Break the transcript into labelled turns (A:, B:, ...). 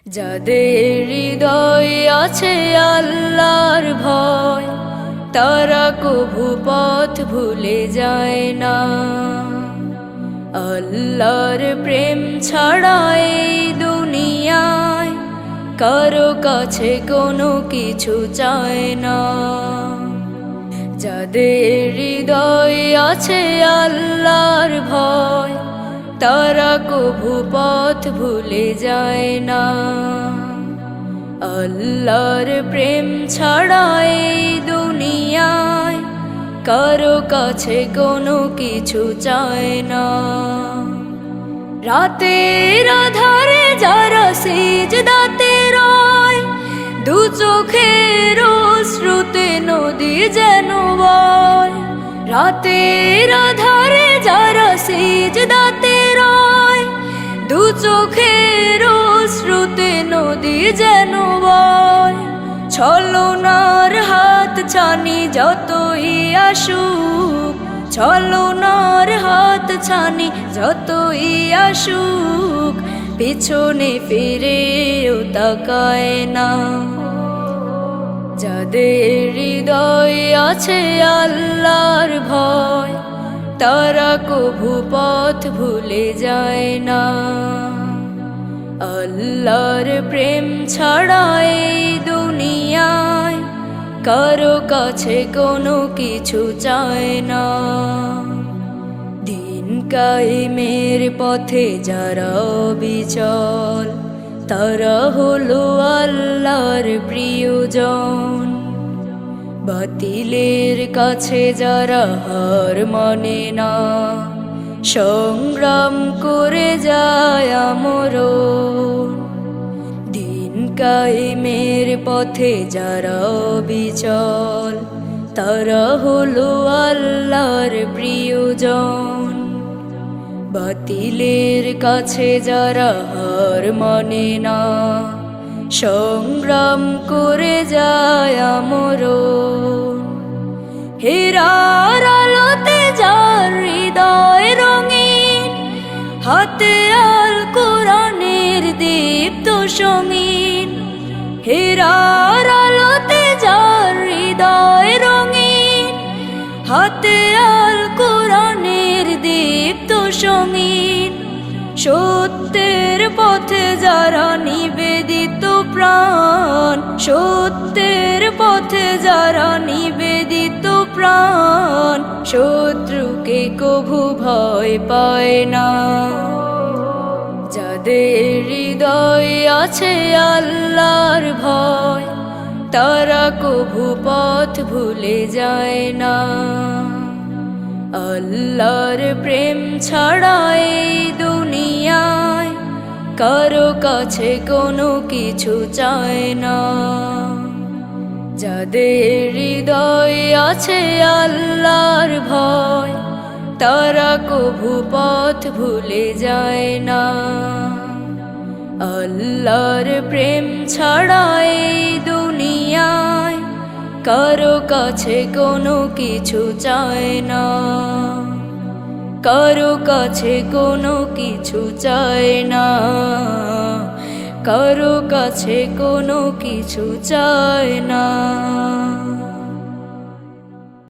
A: যাদের হৃদয়ে আছে আল্লাহর ভয়, তারা কভু পথ ভুলে যায় না। আল্লাহর প্রেম ছাড়া এই দুনিয়ায় কারো কাছে কোনো কিছু চায় না। যাদের হৃদয়ে আছে আল্লাহর ভয়, তারা কভু পথ ভুলে যায় না। আল্লাহর প্রেম ছাড়া এই দুনিয়ায় কারো কাছে কোনো কিছু চায় না। রাতের আধারে যারা সিজদাতে রয়, দু চোখের অশ্রুতে নদী যেন বয়। রাতের আধারে যারা সিজদাতে রয়, দু চোখের অশ্রুতে নদী যেন বয়। ছলনার হাত ছানি যতই আসুক, ছলনার হাত ছানি যতই আসুক, পিছনে ফিরেও তাকায় না। যাদের হৃদয়ে আছে আল্লাহর ভয়, তারা কভু পথ ভুলে যায় না। আল্লাহর প্রেম ছাড়া এই দুনিয়ায় কারো কাছে কোনো কিছু চায় না। দিন কায়েমের পথে যারা অবিচল, তারা হলো আল্লাহর প্রিয়জন। বাতিলের কাছে যারা হার মানে না, সংগ্রাম করে যায় আমরণ। দিন কায়েমের পথে যারা অবিচল, তারা হলো আল্লাহর প্রিয়জন। বাতিলের কাছে যারা হার মানে না, সংগ্রাম করে যায় আমরণ। হীরার আলোতে যার হৃদয় রঙিন, হাতে আল কোরআনের দীপ্ত সঙ্গীন। হীরার আলোতে যার হৃদয় রঙিন, হাতে আল কোরআনের দীপ্ত সঙ্গীন। সত্যের পথে যারা নিবেদিত প্রাণ, সত্যের পথে যারা নিবেদিত প্রাণ, শত্রুকে কভু ভয় পায় না। যাদের হৃদয়ে আছে আল্লাহর ভয়, তারা কভু পথ ভুলে যায় না। আল্লাহর প্রেম ছাড়া এই দুনিয়ায় কারো কাছে কোনো কিছু চায় না। যাদের হৃদয়ে আছে আল্লাহর ভয়, তারা কভু পথ ভুলে যায় না। আল্লাহর প্রেম ছাড়া এই দুনিয়ায় কারো কাছে কোনো কিছু চায় না। কারো কাছে কোনো কিছু চায় না। কারো কাছে কোনো কিছু চায় না।